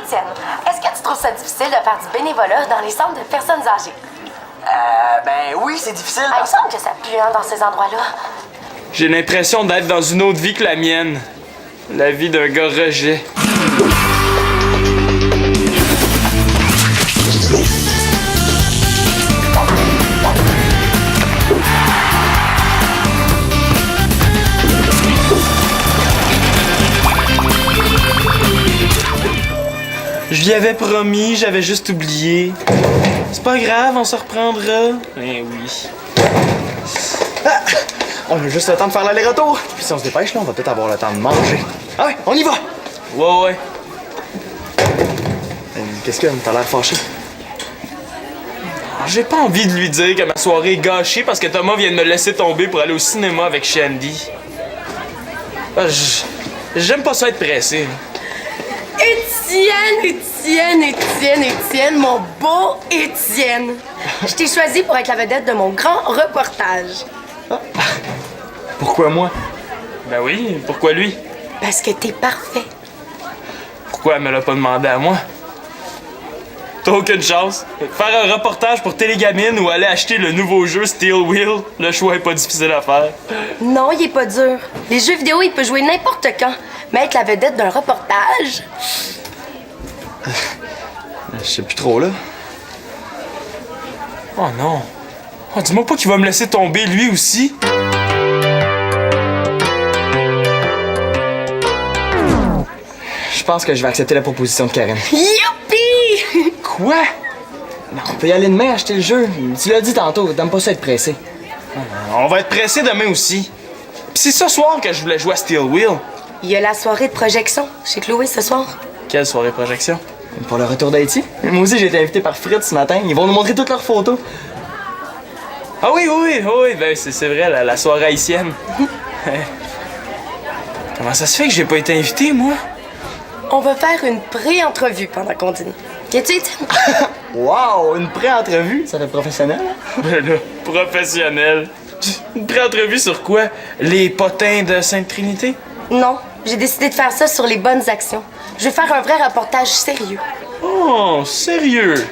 Étienne, est-ce que tu trouves ça difficile de faire du bénévolat dans les centres de personnes âgées? Ben oui, c'est difficile. Il me semble que ça pue dans ces endroits-là. J'ai l'impression d'être dans une autre vie que la mienne. La vie d'un gars rejet. Je lui avais promis, j'avais juste oublié. C'est pas grave, on se reprendra. Eh oui. Ah! On a juste le temps de faire l'aller-retour. Puis si on se dépêche, là, on va peut-être avoir le temps de manger. Ah ouais, on y va! Ouais. Qu'est-ce que t'as l'air fâché? J'ai pas envie de lui dire que ma soirée est gâchée parce que Thomas vient de me laisser tomber pour aller au cinéma avec Shandy. J'aime pas ça être pressé. Étienne, mon beau Étienne. Je t'ai choisi pour être la vedette de mon grand reportage. Pourquoi moi? Ben oui, pourquoi lui? Parce que t'es parfait. Pourquoi elle me l'a pas demandé à moi? T'as aucune chance. Faire un reportage pour Télégamine ou aller acheter le nouveau jeu Steel Wheel, le choix est pas difficile à faire. Non, il est pas dur. Les jeux vidéo, il peut jouer n'importe quand. Mais être la vedette d'un reportage... Je sais plus trop, là. Oh non. Oh, dis-moi pas qu'il va me laisser tomber lui aussi. Je pense que je vais accepter la proposition de Karen. Youpi! Quoi? Non, on peut y aller demain acheter le jeu. Tu l'as dit tantôt, t'aimes pas ça être pressé. On va être pressé demain aussi. Pis c'est ce soir que je voulais jouer à Steel Wheel. Il y a la soirée de projection chez Chloé ce soir. Quelle soirée projection? Pour le retour d'Haïti. Moi aussi, j'ai été invité par Fritz ce matin. Ils vont nous montrer toutes leurs photos. Ah oui, ben c'est vrai, la soirée haïtienne. Comment ça se fait que j'ai pas été invité, moi? On va faire une pré-entrevue pendant qu'on dîne. Qu'est-ce que tu Wow, une pré-entrevue? Ça fait professionnel, hein? Ben là, professionnel. Une pré-entrevue sur quoi? Les potins de Sainte-Trinité? Non, j'ai décidé de faire ça sur les bonnes actions. Je vais faire un vrai reportage sérieux. Oh, sérieux?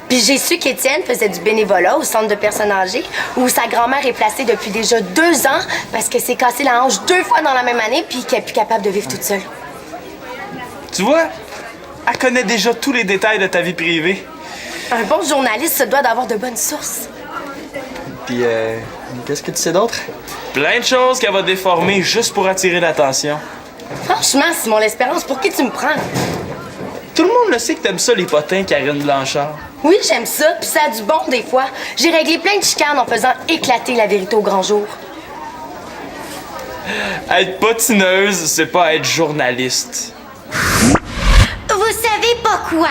Puis j'ai su qu'Étienne faisait du bénévolat au centre de personnes âgées où sa grand-mère est placée depuis déjà 2 ans parce qu'elle s'est cassée la hanche 2 fois dans la même année puis qu'elle est plus capable de vivre toute seule. Tu vois? Elle connaît déjà tous les détails de ta vie privée. Un bon journaliste se doit d'avoir de bonnes sources. Puis, qu'est-ce que tu sais d'autre? Plein de choses qu'elle va déformer juste pour attirer l'attention. Franchement, Simon L'Espérance, pour qui tu me prends? Tout le monde le sait que t'aimes ça, les potins, Karine Blanchard. Oui, j'aime ça, puis ça a du bon des fois. J'ai réglé plein de chicanes en faisant éclater la vérité au grand jour. Être patineuse, c'est pas être journaliste. Vous savez pas quoi?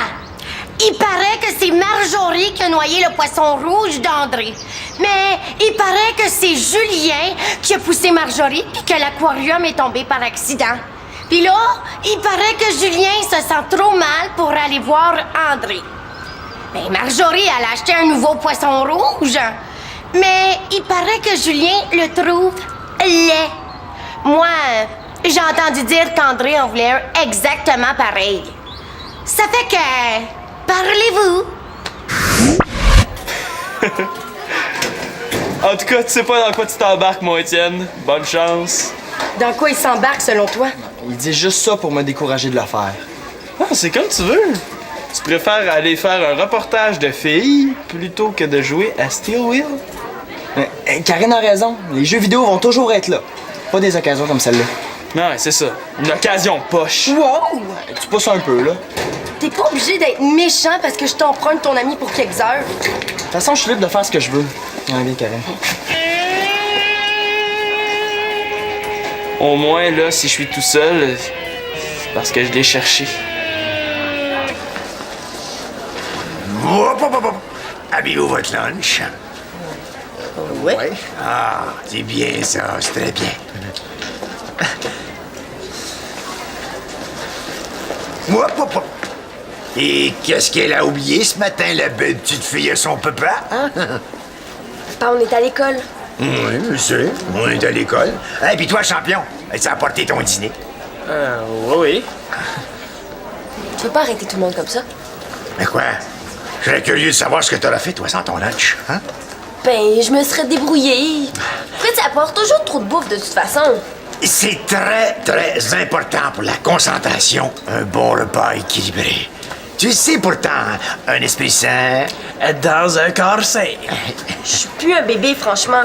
Il paraît que c'est Marjorie qui a noyé le poisson rouge d'André. Mais il paraît que c'est Julien qui a poussé Marjorie puis que l'aquarium est tombé par accident. Puis là, il paraît que Julien se sent trop mal pour aller voir André. Ben, Marjorie, elle a acheté un nouveau poisson rouge. Mais il paraît que Julien le trouve laid. Moi, j'ai entendu dire qu'André en voulait un exactement pareil. Ça fait que... Parlez-vous. En tout cas, tu sais pas dans quoi tu t'embarques, mon Étienne. Bonne chance. Dans quoi il s'embarque, selon toi? Il dit juste ça pour me décourager de le faire. Ah, c'est comme tu veux. Tu préfères aller faire un reportage de filles plutôt que de jouer à Steel Wheel? Karine a raison. Les jeux vidéo vont toujours être là. Pas des occasions comme celle-là. Non, ouais, c'est ça. Une occasion poche. Wow! Tu pousses un peu, là. T'es pas obligé d'être méchant parce que je t'emprunte ton ami pour quelques heures. De toute façon, je suis libre de faire ce que je veux. Ouais, bien, Karine. Au moins, là, si je suis tout seul, c'est parce que je l'ai cherché. Hop, hop, hop, hop. Avez-vous votre lunch? Ouais. Ah, c'est bien ça, c'est très bien. Hop, hop, hop. Et qu'est-ce qu'elle a oublié ce matin, la belle petite fille à son papa? Hein? On est à l'école. Oui, monsieur, on est à l'école. Et puis toi, champion, as-tu apporté ton dîner? Oui. Tu veux pas arrêter tout le monde comme ça? Mais quoi? Je serais curieux de savoir ce que t'auras fait, toi, sans ton lunch, hein? Ben, je me serais débrouillée. Fritz apporte toujours trop de bouffe de toute façon. C'est très, très important pour la concentration, un bon repas équilibré. Tu le sais pourtant, un esprit sain... Dans un corps sain. Je suis plus un bébé, franchement.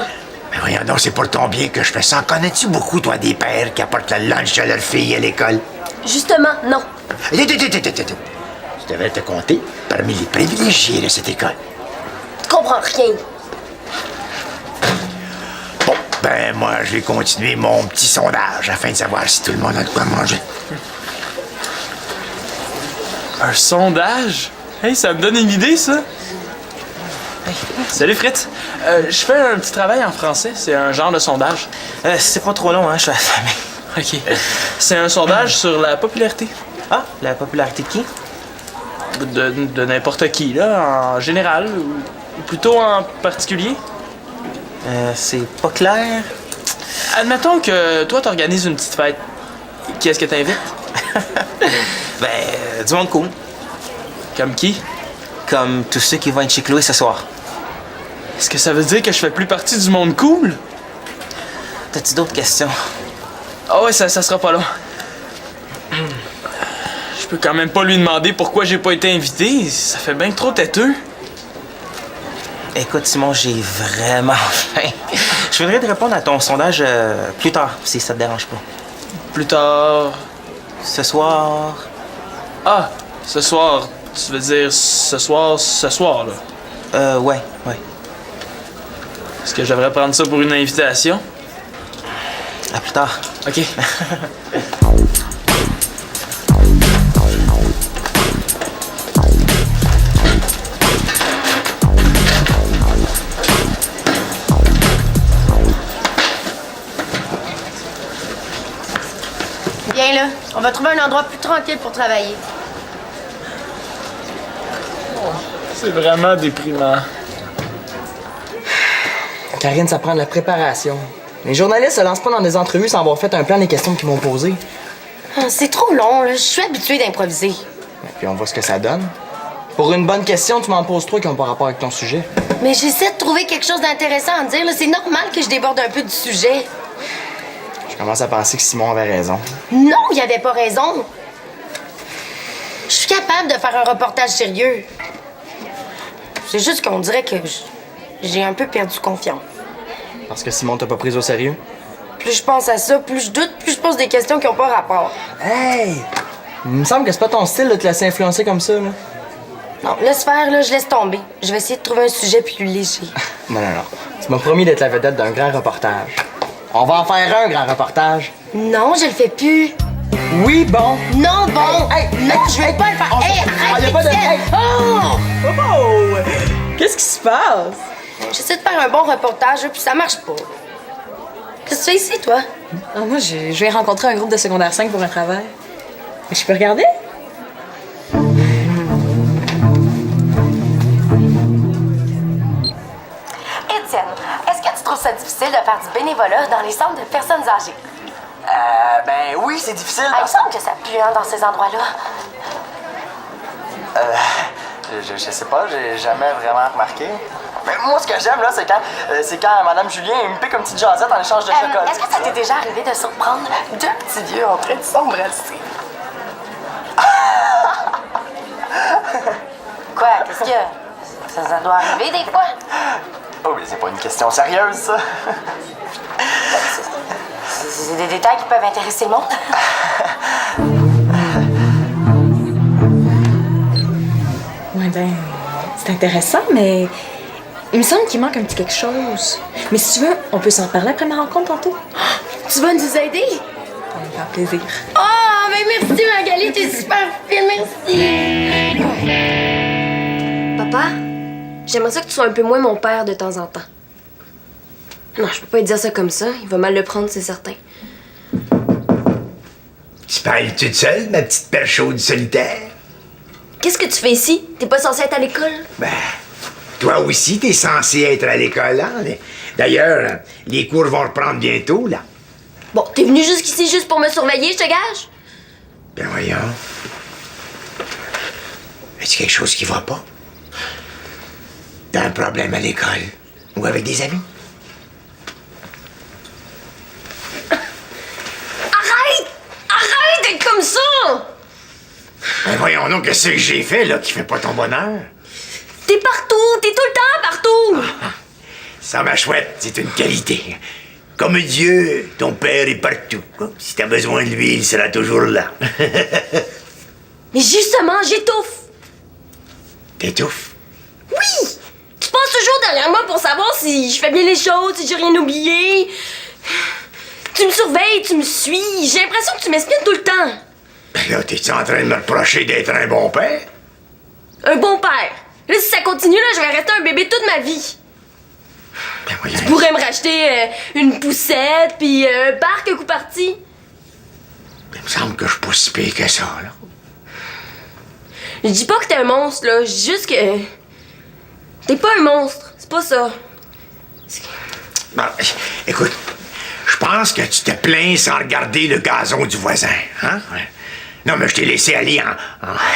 Mais voyons donc, c'est pour ton bien que je fais ça. Connais-tu beaucoup, toi, des pères qui apportent le lunch à leur fille à l'école? Justement, non. Je devrais te compter parmi les privilégiés de cette école. Tu comprends rien. Bon, ben moi, je vais continuer mon petit sondage afin de savoir si tout le monde a de quoi manger. Un sondage? Hey, ça me donne une idée, ça. Hey, salut Fritz. Je fais un petit travail en français. C'est un genre de sondage. C'est pas trop long, hein, je suis affamé. OK. C'est un sondage sur la popularité. Ah, la popularité de qui? De n'importe qui, là, en général, ou plutôt en particulier. C'est pas clair. Admettons que toi, t'organises une petite fête. Qui est-ce que t'invites? Du monde cool. Comme qui? Comme tous ceux qui vont être chez Chloé ce soir. Est-ce que ça veut dire que je fais plus partie du monde cool? T'as-tu d'autres questions? Ah ouais, ça sera pas long. Je peux quand même pas lui demander pourquoi j'ai pas été invité. Ça fait bien trop têteux. Écoute, Simon, j'ai vraiment faim. Je voudrais te répondre à ton sondage plus tard, si ça te dérange pas. Plus tard... Ce soir... Ah, ce soir. Tu veux dire ce soir, là? Ouais. Est-ce que je devrais prendre ça pour une invitation? À plus tard. OK. Viens là, on va trouver un endroit plus tranquille pour travailler. C'est vraiment déprimant. Karine, ça prend de la préparation. Les journalistes se lancent pas dans des entrevues sans avoir fait un plan des questions qu'ils m'ont posées. C'est trop long, là. Je suis habituée d'improviser. Et puis on voit ce que ça donne. Pour une bonne question, tu m'en poses trois qui n'ont pas rapport avec ton sujet. Mais j'essaie de trouver quelque chose d'intéressant à dire. Là. C'est normal que je déborde un peu du sujet. Je commence à penser que Simon avait raison. Non, il avait pas raison. Je suis capable de faire un reportage sérieux. C'est juste qu'on dirait que j'ai un peu perdu confiance. Parce que Simon t'a pas pris au sérieux? Plus je pense à ça, plus je doute, plus je pose des questions qui n'ont pas rapport. Hey! Il me semble que c'est pas ton style de te laisser influencer comme ça, là. Non, laisse faire, là, je laisse tomber. Je vais essayer de trouver un sujet plus léger. Non. Tu m'as promis d'être la vedette d'un grand reportage. On va en faire un grand reportage. Non, je le fais plus. Oui, bon. Non, bon. Hey, non, je vais pas le faire. Hey, arrête, y a pas de... Étienne. Hey. Oh! Oh! Qu'est-ce qui se passe? J'essaie de faire un bon reportage, puis ça marche pas. Qu'est-ce que tu fais ici, toi? Ah, moi, je vais rencontrer un groupe de secondaire 5 pour un travail. Mais je peux regarder? Étienne, est-ce que tu trouves ça difficile de faire du bénévolat dans les centres de personnes âgées? Ben oui, c'est difficile. Ah, il me semble que ça pue, hein, dans ces endroits-là. Je sais pas, j'ai jamais vraiment remarqué. Mais moi, ce que j'aime, là, c'est quand Madame Julien me pique une petite jasette en échange de chocolat. Est-ce que ça t'est déjà arrivé de surprendre deux petits vieux en train de s'embrasser? Quoi? Qu'est-ce qu'il y a? Ça doit arriver des fois? Oh, mais c'est pas une question sérieuse, ça. C'est des détails qui peuvent intéresser le monde. Ouais, ben, c'est intéressant, mais il me semble qu'il manque un petit quelque chose. Mais si tu veux, on peut s'en parler après ma rencontre tantôt. Tu vas nous aider? Ça va me faire plaisir. Oh, mais merci, Magali, t'es super fine, merci. Papa, j'aimerais ça que tu sois un peu moins mon père de temps en temps. Non, je peux pas lui dire ça comme ça. Il va mal le prendre, c'est certain. Tu parles toute seule, ma petite perche chaude solitaire? Qu'est-ce que tu fais ici? T'es pas censé être à l'école? Ben, toi aussi, t'es censé être à l'école, hein? D'ailleurs, les cours vont reprendre bientôt, là. Bon, t'es venu jusqu'ici juste pour me surveiller, je te gage? Ben voyons. Y a quelque chose qui va pas? T'as un problème à l'école? Ou avec des amis? Arrête d'être comme ça! Ben voyons donc, qu'est-ce que j'ai fait, là, qui fait pas ton bonheur? T'es partout, t'es tout le temps partout! Ça, ma chouette, c'est une qualité. Comme Dieu, ton père est partout. Si t'as besoin de lui, il sera toujours là. Mais justement, j'étouffe! T'étouffes? Oui! Tu passes toujours derrière moi pour savoir si je fais bien les choses, si j'ai rien oublié. Tu me surveilles, tu me suis. J'ai l'impression que tu m'espionnes tout le temps. Ben là, t'es-tu en train de me reprocher d'être un bon père? Un bon père. Là, si ça continue, là, je vais rester un bébé toute ma vie. Ben voyons. Tu pourrais me racheter une poussette, puis un parc un coup parti. Il me semble que je suis pas si pire que ça, là. Je dis pas que t'es un monstre, là. Je dis juste que... T'es pas un monstre. C'est pas ça. Bon, écoute, je pense que tu te plains sans regarder le gazon du voisin, hein? Non, mais je t'ai laissé aller en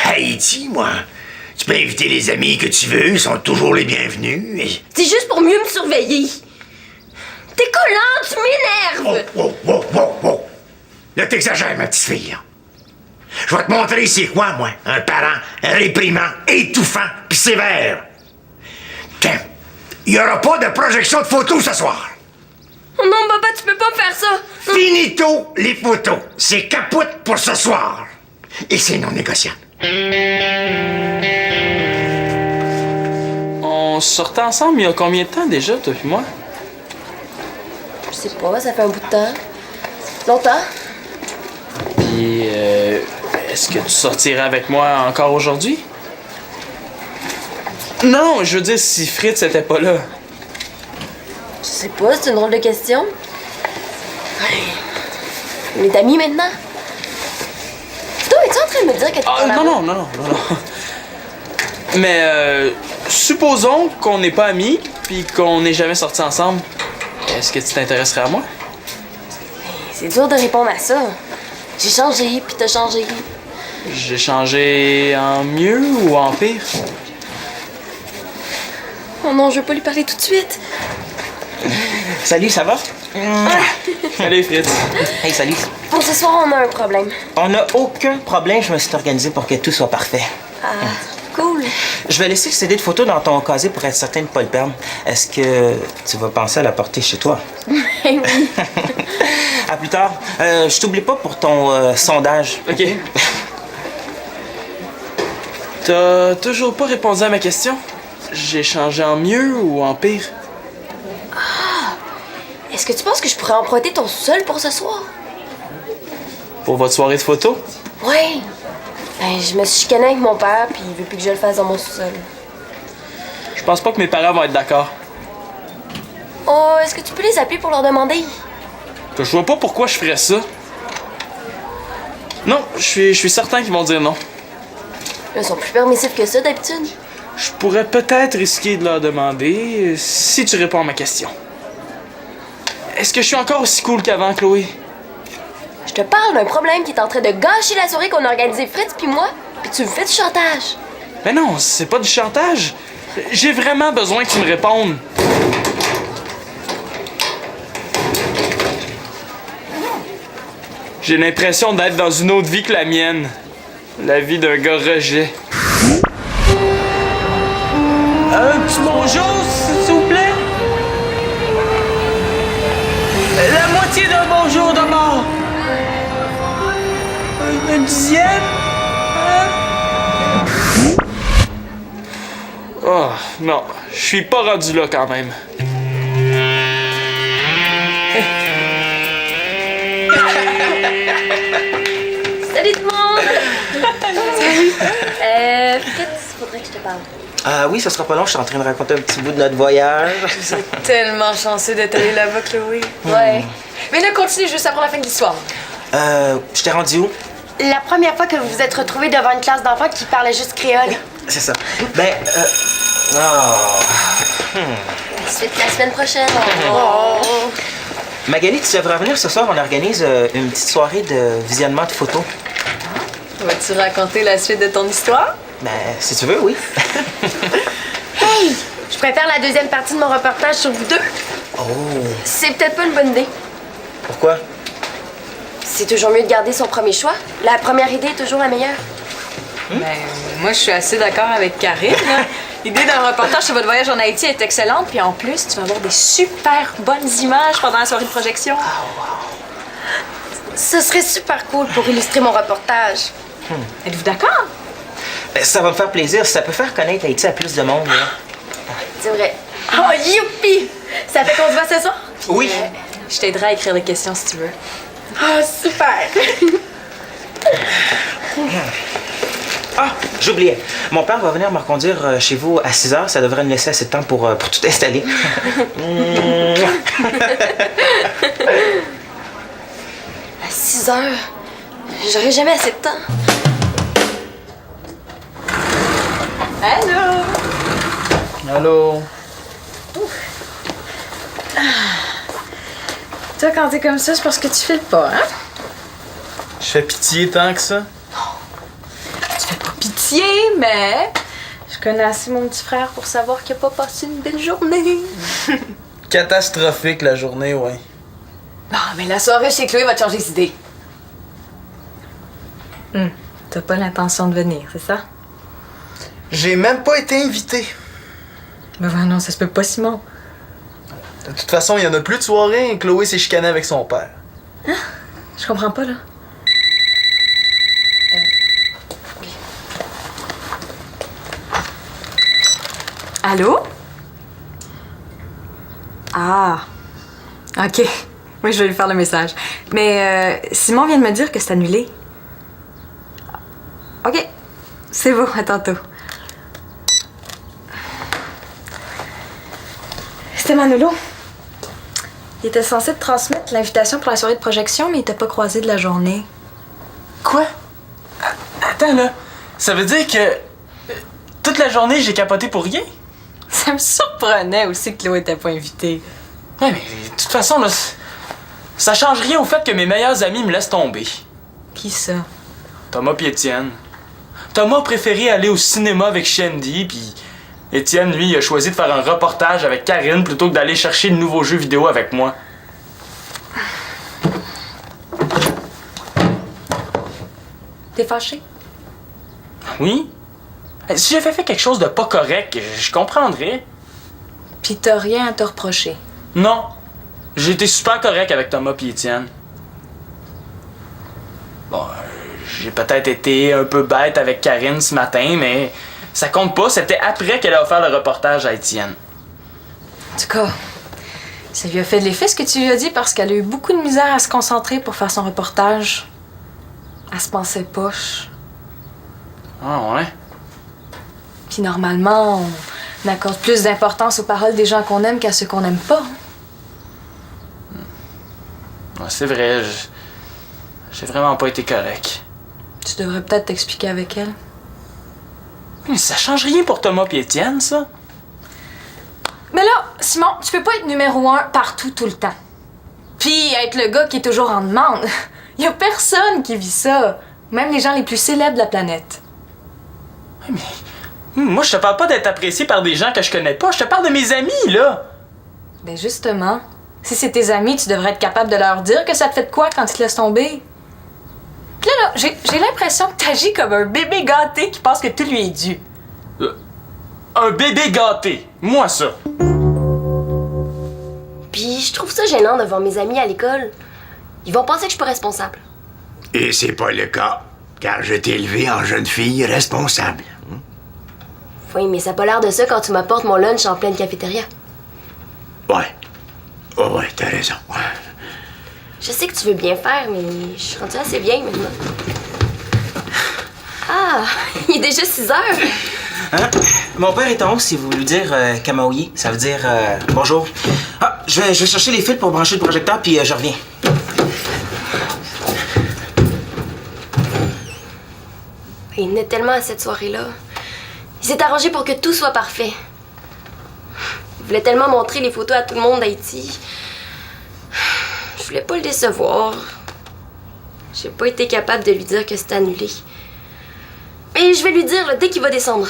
Haïti, moi. Tu peux inviter les amis que tu veux, ils sont toujours les bienvenus. Et... C'est juste pour mieux me surveiller. T'es collant, tu m'énerves. Oh. Là, t'exagères, ma petite fille. Je vais te montrer c'est quoi, moi, un parent réprimant, étouffant, puis sévère. Tiens, il y aura pas de projection de photos ce soir. Oh non, papa, tu peux pas me faire ça. Non. Finito les photos. C'est capote pour ce soir. Et c'est non négociable. On sortait ensemble il y a combien de temps déjà, toi et moi? Je sais pas, ça fait un bout de temps. Longtemps? Puis, est-ce que tu sortirais avec moi encore aujourd'hui? Non, je veux dire, si Fritz était pas là. Je sais pas, c'est une drôle de question. On est amis maintenant? Toi, es-tu en train de me dire que t'es Ah, en amour? non. Mais, supposons qu'on n'est pas amis, puis qu'on n'est jamais sortis ensemble. Est-ce que tu t'intéresserais à moi? C'est dur de répondre à ça. J'ai changé, puis t'as changé. J'ai changé en mieux ou en pire? Oh non, je veux pas lui parler tout de suite. Salut, ça va? Allez, Fritz. Hey, salut. Pour ce soir, on a un problème. On n'a aucun problème, je me suis organisé pour que tout soit parfait. Ah, cool. Je vais laisser le CD de photos dans ton casier pour être certain de ne pas le perdre. Est-ce que tu vas penser à la porter chez toi? Oui. À plus tard. Je t'oublie pas pour ton sondage. OK. T'as toujours pas répondu à ma question? J'ai changé en mieux ou en pire? Est-ce que tu penses que je pourrais emprunter ton sous-sol pour ce soir? Pour votre soirée de photos? Oui. Ben, je me suis chicanée avec mon père, puis il veut plus que je le fasse dans mon sous-sol. Je pense pas que mes parents vont être d'accord. Oh, est-ce que tu peux les appeler pour leur demander? Je vois pas pourquoi je ferais ça. Non, je suis certain qu'ils vont dire non. Ils sont plus permissifs que ça, d'habitude. Je pourrais peut-être risquer de leur demander si tu réponds à ma question. Est-ce que je suis encore aussi cool qu'avant, Chloé? Je te parle d'un problème qui est en train de gâcher la soirée qu'on a organisée Fritz puis moi, puis tu me fais du chantage. Mais non, c'est pas du chantage. J'ai vraiment besoin que tu me répondes. J'ai l'impression d'être dans une autre vie que la mienne. La vie d'un gars rejet. Un petit bonjour, s'il vous plaît? La moitié d'un bonjour d'abord. Un dixième? Hein? Oh, non, je suis pas rendu là quand même. Salut tout le monde! Fritz, faudrait que je te parle. Oui, ça sera pas long, je suis en train de raconter un petit bout de notre voyage. Vous êtes tellement chanceux d'être allé là-bas, Chloé. Ouais. Mais là, continue juste après la fin de l'histoire. Je t'ai rendu où? La première fois que vous vous êtes retrouvés devant une classe d'enfants qui parlait juste créole. C'est ça. Ben, Suite la semaine prochaine. Magali, tu devrais revenir ce soir, on organise une petite soirée de visionnement de photos. Vas-tu raconter la suite de ton histoire? Ben, si tu veux, oui. Hey! Je préfère la deuxième partie de mon reportage sur vous deux. Oh. C'est peut-être pas une bonne idée. Pourquoi? C'est toujours mieux de garder son premier choix. La première idée est toujours la meilleure. Ben, moi, je suis assez d'accord avec Karine. Là. L'idée d'un reportage sur votre voyage en Haïti est excellente, puis en plus, tu vas avoir des super bonnes images pendant la soirée de projection. Ce serait super cool pour illustrer mon reportage. Êtes-vous d'accord? Ben, ça va me faire plaisir. Ça peut faire connaître Haïti à plus de monde, là. C'est vrai. Oh, youpi! Ça fait qu'on se voit ce soir? Oui. Je t'aiderai à écrire des questions si tu veux. Ah, super! Ah, j'oubliais. Mon père va venir me reconduire chez vous à 6 h. Ça devrait me laisser assez de temps pour tout installer. À 6 heures, j'aurai jamais assez de temps. Allô? Allô? Toi, quand t'es comme ça, c'est parce que tu files pas, hein? Je fais pitié tant que ça? Tu fais pas pitié, mais je connais assez mon petit frère pour savoir qu'il a pas passé une belle journée. Catastrophique la journée, ouais. Non, mais la soirée chez Chloé va te changer d'idée. T'as pas l'intention de venir, c'est ça? J'ai même pas été invité. Ben non, ça se peut pas, Simon. De toute façon, il y en a plus de soirée. Chloé s'est chicanée avec son père. Je comprends pas, là. Allô? Ah. OK. Oui, je vais lui faire le message. Mais Simon vient de me dire que c'est annulé. OK. C'est bon, à tantôt. C'était Manolo. Il était censé te transmettre l'invitation pour la soirée de projection, mais il t'a pas croisé de la journée. Quoi? Attends, là. Ça veut dire que toute la journée, j'ai capoté pour rien? Ça me surprenait aussi que Chloé était pas invitée. Ouais, mais de toute façon, là, ça change rien au fait que mes meilleurs amis me laissent tomber. Qui ça? Thomas pis Étienne. Thomas a préféré aller au cinéma avec Shandy, puis Étienne, lui, il a choisi de faire un reportage avec Karine plutôt que d'aller chercher le nouveau jeu vidéo avec moi. T'es fâché? Oui? Si j'avais fait quelque chose de pas correct, je comprendrais. Pis t'as rien à te reprocher. Non. J'ai été super correct avec Thomas pis Étienne. Bon, j'ai peut-être été un peu bête avec Karine ce matin, mais ça compte pas, c'était après qu'elle a offert le reportage à Étienne. En tout cas, ça lui a fait de l'effet ce que tu lui as dit parce qu'elle a eu beaucoup de misère à se concentrer pour faire son reportage. Elle se pensait poche. Ah ouais? Puis normalement, on accorde plus d'importance aux paroles des gens qu'on aime qu'à ceux qu'on n'aime pas. Ouais, c'est vrai, j'ai vraiment pas été correct. Tu devrais peut-être t'expliquer avec elle. Mais ça change rien pour Thomas pis Étienne, ça. Mais là, Simon, tu peux pas être numéro 1 partout tout le temps. Puis être le gars qui est toujours en demande. Y a personne qui vit ça. Même les gens les plus célèbres de la planète. Mais moi, je te parle pas d'être apprécié par des gens que je connais pas, je te parle de mes amis, là. Ben justement, si c'est tes amis, tu devrais être capable de leur dire que ça te fait de quoi quand ils te laissent tomber. Puis là, j'ai l'impression que t'agis comme un bébé gâté qui pense que tout lui est dû. Un bébé gâté, moi ça. Puis je trouve ça gênant de voir mes amis à l'école. Ils vont penser que je suis pas responsable. Et c'est pas le cas, car je t'ai élevé en jeune fille responsable. Oui, mais ça a pas l'air de ça quand tu m'apportes mon lunch en pleine cafétéria. Ouais. Oh ouais, t'as raison. Je sais que tu veux bien faire, mais je suis rendue assez vieille maintenant. Ah, il est déjà 6 heures. Hein? Mon père est en haut si vous voulez dire Kamaoui. Ça veut dire bonjour. Ah, je vais chercher les fils pour brancher le projecteur, puis je reviens. Il venait tellement à cette soirée-là. Il s'est arrangé pour que tout soit parfait. Il voulait tellement montrer les photos à tout le monde d'Haïti. Je voulais pas le décevoir. J'ai pas été capable de lui dire que c'était annulé. Mais Et je vais lui dire là, dès qu'il va descendre.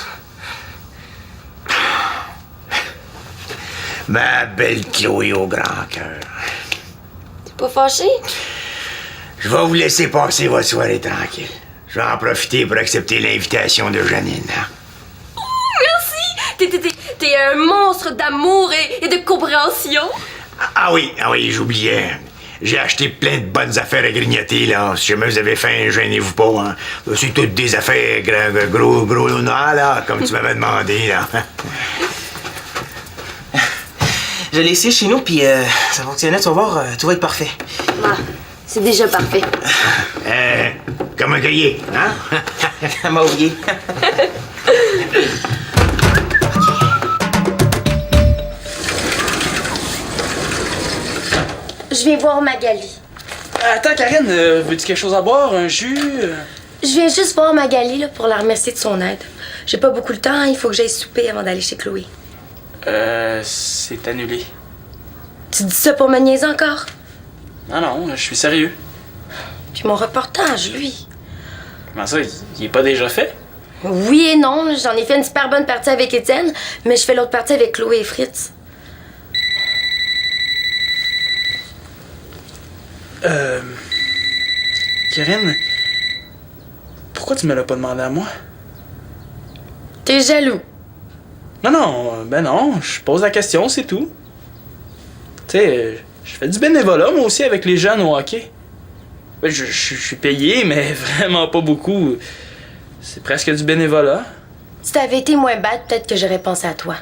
Ma belle Chloé au grand cœur. T'es pas fâché? Je vais vous laisser passer votre soirée tranquille. Je vais en profiter pour accepter l'invitation de Janine. Hein? Merci! T'es un monstre d'amour et de compréhension. Ah oui, j'oubliais. J'ai acheté plein de bonnes affaires à grignoter, là. Si jamais vous avez faim, gênez-vous pas, hein. C'est toutes des affaires gros lunas, là, comme tu m'avais demandé, là. Je l'ai essayé chez nous, puis ça fonctionnait, tu vas voir, tout va être parfait. Ah, c'est déjà parfait. Comme un grillé, hein? Elle m'a oublié. Je viens voir Magali. Attends, Karine, veux-tu quelque chose à boire? Un jus? Je viens juste voir Magali là, pour la remercier de son aide. J'ai pas beaucoup de temps, il faut que j'aille souper avant d'aller chez Chloé. C'est annulé. Tu dis ça pour me niaiser encore? Non, je suis sérieux. Puis mon reportage, lui. Comment ça, il est pas déjà fait? Oui et non, j'en ai fait une super bonne partie avec Étienne, mais je fais l'autre partie avec Chloé et Fritz. Karine, pourquoi tu me l'as pas demandé à moi? T'es jaloux. Non, je pose la question, c'est tout. Tu sais, je fais du bénévolat, moi aussi, avec les jeunes au hockey. Ben, je suis payé, mais vraiment pas beaucoup. C'est presque du bénévolat. Si t'avais été moins bête, peut-être que j'aurais pensé à toi.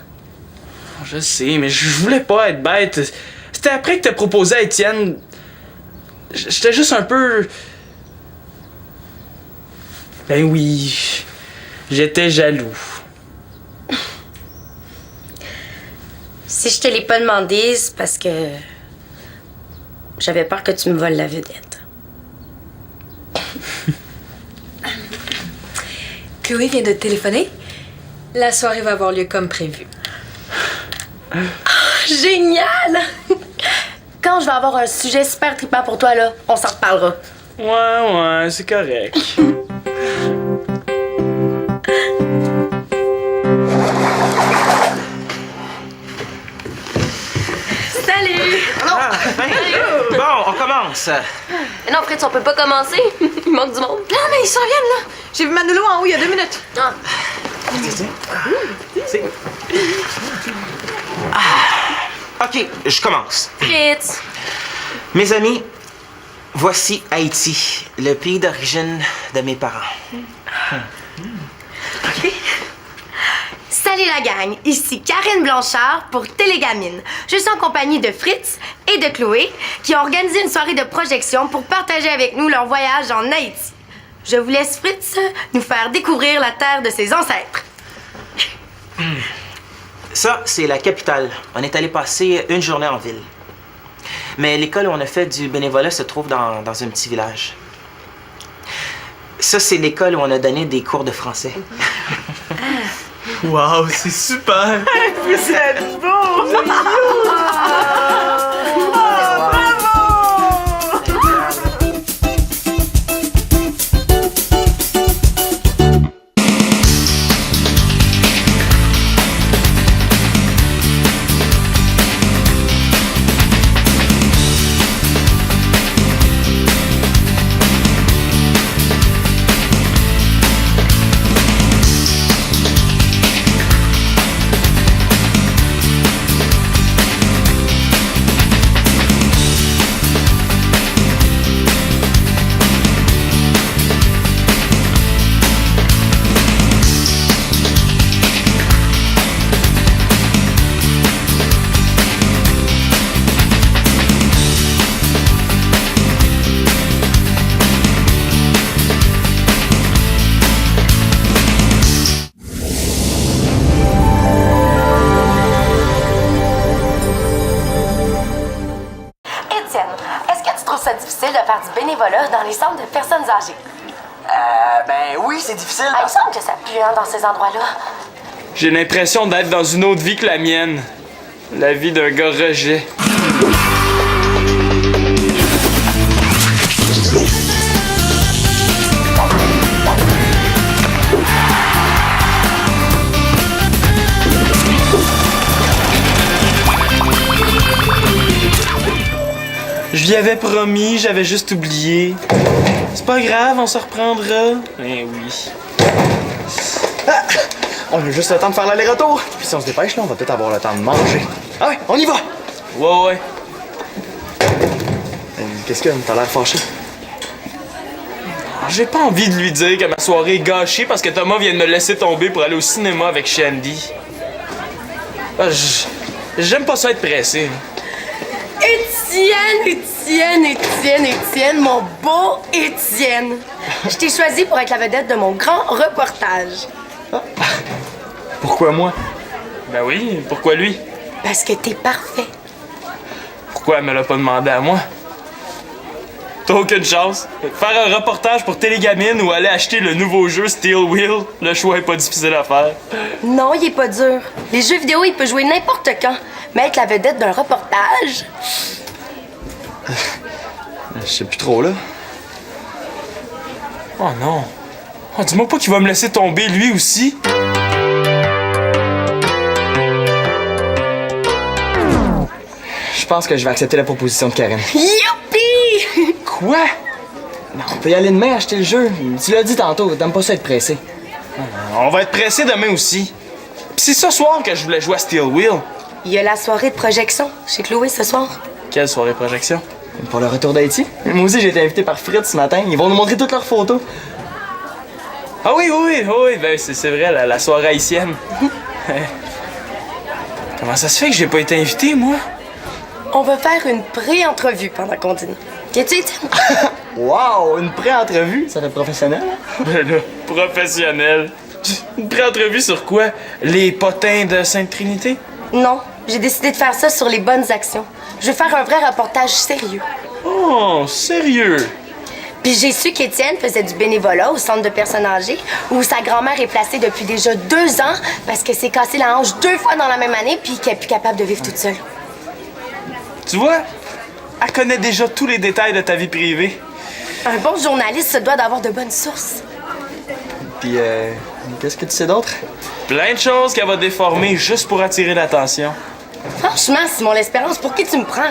Je sais, mais je voulais pas être bête. C'était après que t'as proposé à Étienne. J'étais juste un peu... Ben oui, j'étais jaloux. Si je te l'ai pas demandé, c'est parce que j'avais peur que tu me voles la vedette. Chloé vient de te téléphoner. La soirée va avoir lieu comme prévu. Génial! Quand je vais avoir un sujet super trippant pour toi, là, on s'en reparlera. Ouais, c'est correct. Salut! Bon, on commence. Mais non, Fritz, on peut pas commencer. Il manque du monde. Non, mais ils s'en viennent, là. J'ai vu Manolo en haut il y a 2 minutes. Ah. OK, je commence. Fritz! Mes amis, voici Haïti, le pays d'origine de mes parents. Salut la gang, ici Karine Blanchard pour Télégamine. Je suis en compagnie de Fritz et de Chloé qui ont organisé une soirée de projection pour partager avec nous leur voyage en Haïti. Je vous laisse Fritz nous faire découvrir la terre de ses ancêtres. Ça, c'est la capitale. On est allé passer une journée en ville. Mais l'école où on a fait du bénévolat se trouve dans un petit village. Ça, c'est l'école où on a donné des cours de français. Wow, c'est super! Vous êtes beau! bénévolat dans les centres de personnes âgées. Ben oui, c'est difficile. Ah, il me semble que ça pue hein, dans ces endroits-là. J'ai l'impression d'être dans une autre vie que la mienne. La vie d'un gars rejet. J'y avais promis, j'avais juste oublié. C'est pas grave, on se reprendra. Eh oui. Ah! On a juste le temps de faire l'aller-retour. Puis si on se dépêche, là, on va peut-être avoir le temps de manger. Ah ouais, on y va! Ouais. Qu'est-ce que t'as l'air fâché? J'ai pas envie de lui dire que ma soirée est gâchée parce que Thomas vient de me laisser tomber pour aller au cinéma avec Shandy. J'aime pas ça être pressé. Étienne, mon beau Étienne. Je t'ai choisi pour être la vedette de mon grand reportage. Pourquoi moi? Ben oui, pourquoi lui? Parce que t'es parfait. Pourquoi elle me l'a pas demandé à moi? T'as aucune chance. Faire un reportage pour Télégamine ou aller acheter le nouveau jeu Steel Wheel, le choix est pas difficile à faire. Non, il est pas dur. Les jeux vidéo, il peut jouer n'importe quand. Mais être la vedette d'un reportage... Je sais plus trop, là. Oh non. Oh, dis-moi pas qu'il va me laisser tomber lui aussi. Je pense que je vais accepter la proposition de Karen. Youpi! Quoi? Non, on peut y aller demain acheter le jeu. Tu l'as dit tantôt, t'aimes pas ça être pressé. On va être pressé demain aussi. Pis c'est ce soir que je voulais jouer à Steel Wheel. Il y a la soirée de projection chez Chloé ce soir. Quelle soirée projection? Pour le retour d'Haïti. Moi aussi, j'ai été invité par Fritz ce matin. Ils vont nous montrer toutes leurs photos. Ah oui, ben c'est vrai, la soirée haïtienne. Comment ça se fait que j'ai pas été invité, moi? On va faire une pré-entrevue pendant qu'on dîne. Qu'est-ce que tu Wow, une pré-entrevue? Ça fait professionnel. Ben là, professionnel. Une pré-entrevue sur quoi? Les potins de Sainte-Trinité? Non, j'ai décidé de faire ça sur les bonnes actions. Je veux faire un vrai reportage sérieux. Oh, sérieux? Puis j'ai su qu'Étienne faisait du bénévolat au centre de personnes âgées où sa grand-mère est placée depuis déjà 2 ans parce qu'elle s'est cassé la hanche 2 fois dans la même année puis qu'elle est plus capable de vivre toute seule. Tu vois? Elle connaît déjà tous les détails de ta vie privée. Un bon journaliste se doit d'avoir de bonnes sources. Puis, qu'est-ce que tu sais d'autre? Plein de choses qu'elle va déformer juste pour attirer l'attention. Franchement, Simon L'Espérance, pour qui tu me prends?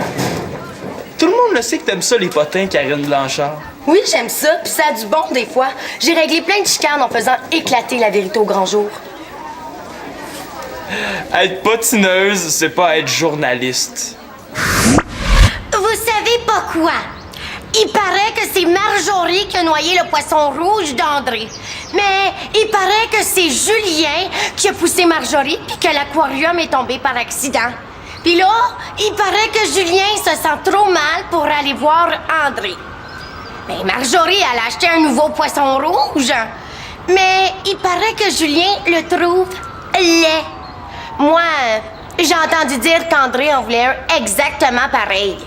Tout le monde le sait que t'aimes ça, les potins, Karine Blanchard. Oui, j'aime ça, puis ça a du bon des fois. J'ai réglé plein de chicanes en faisant éclater la vérité au grand jour. Être patineuse, c'est pas être journaliste. Vous savez pas quoi? Il paraît que c'est Marjorie qui a noyé le poisson rouge d'André. Mais il paraît que c'est Julien qui a poussé Marjorie puis que l'aquarium est tombé par accident. Puis là, il paraît que Julien se sent trop mal pour aller voir André. Mais Marjorie, elle a acheté un nouveau poisson rouge. Mais il paraît que Julien le trouve laid. Moi, j'ai entendu dire qu'André en voulait un exactement pareil.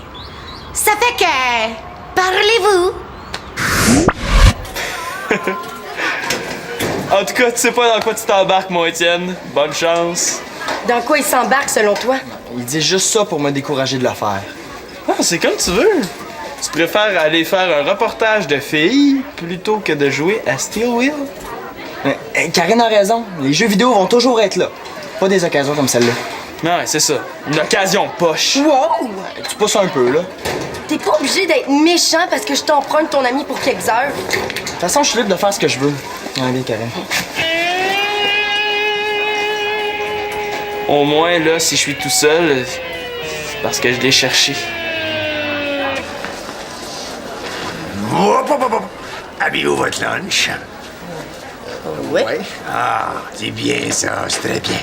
Ça fait que... Parlez-vous? En tout cas, tu sais pas dans quoi tu t'embarques, mon Étienne. Bonne chance. Dans quoi il s'embarque, selon toi? Il dit juste ça pour me décourager de le faire. Ah, c'est comme tu veux. Tu préfères aller faire un reportage de filles plutôt que de jouer à Steel Wheel? Mais, Karen a raison. Les jeux vidéo vont toujours être là. Pas des occasions comme celle-là. Non, c'est ça. Une occasion poche. Wow! Tu pousses un peu, là. T'es pas obligé d'être méchant parce que je t'emprunte ton ami pour quelques heures. De toute façon, je suis libre de faire ce que je veux. Ah, bien, Karen. Au moins, là, si je suis tout seul, c'est parce que je l'ai cherché. Hop, hop, hop, hop. Avez-vous votre lunch? Oui. Ah, c'est bien ça, c'est très bien.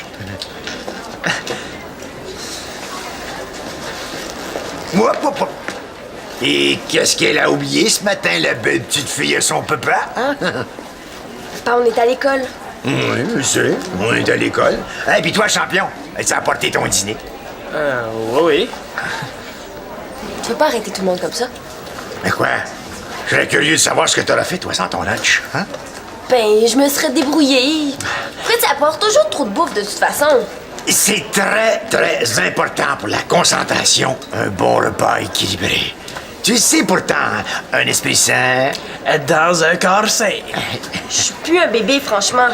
Hop, hop, hop. Et qu'est-ce qu'elle a oublié ce matin, la belle petite fille à son papa? Hein? Papa, on est à l'école. Oui, je sais. On est à l'école. Et puis toi, champion, as-tu apporté ton dîner? Oui. Tu veux pas arrêter tout le monde comme ça? Mais quoi? Je serais curieux de savoir ce que t'auras fait, toi, sans ton lunch, hein? Ben, je me serais débrouillée. Fritz apporte toujours trop de bouffe de toute façon. C'est très, très important pour la concentration, un bon repas équilibré. Tu sais pourtant, un esprit sain... Être dans un corps sain. Je suis plus un bébé, franchement.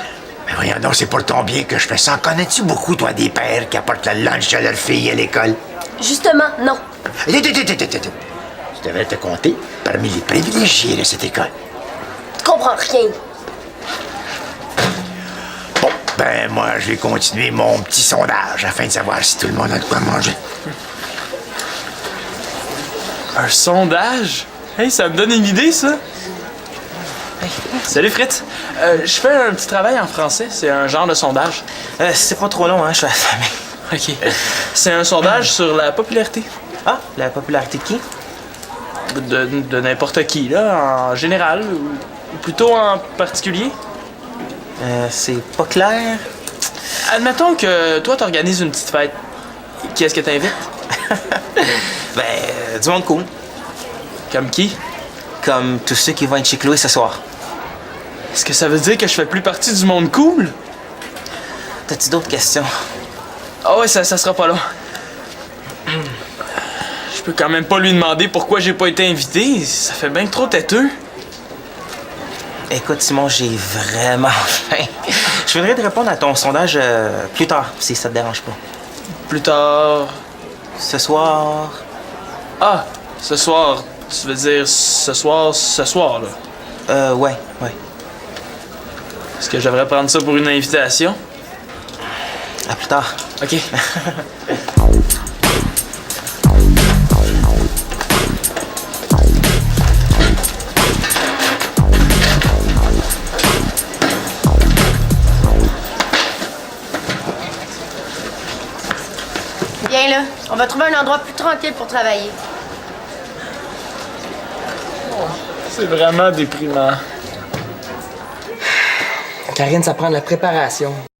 Mais voyons donc, c'est pour ton bien que je fais ça. Connais-tu beaucoup, toi, des pères qui apportent le lunch à leur fille à l'école? Justement, non. Je devrais te compter parmi les privilégiés de cette école. Tu comprends rien. Bon, ben moi, je vais continuer mon petit sondage afin de savoir si tout le monde a de quoi manger. Un sondage? Hey, ça me donne une idée, ça! Hey, salut Fritz. Je fais un petit travail en français. C'est un genre de sondage. C'est pas trop long, hein, je suis affamé. OK. C'est un sondage sur la popularité. Ah, la popularité de qui? De n'importe qui, là, en général, ou plutôt en particulier. C'est pas clair. Admettons que toi, t'organises une petite fête. Qui est-ce que t'invites? Du monde cool. Comme qui? Comme tous ceux qui vont être chez Chloé ce soir. Est-ce que ça veut dire que je fais plus partie du monde cool? T'as-tu d'autres questions? Ah ouais, ça sera pas long. Je peux quand même pas lui demander pourquoi j'ai pas été invité. Ça fait bien trop têteux. Écoute, Simon, j'ai vraiment faim. Je voudrais te répondre à ton sondage plus tard, si ça te dérange pas. Plus tard... Ce soir... Ah, ce soir. Tu veux dire ce soir, là. Ouais. Est-ce que je devrais prendre ça pour une invitation? À plus tard. OK. Viens là, on va trouver un endroit plus tranquille pour travailler. C'est vraiment déprimant. Karine, ça prend de la préparation.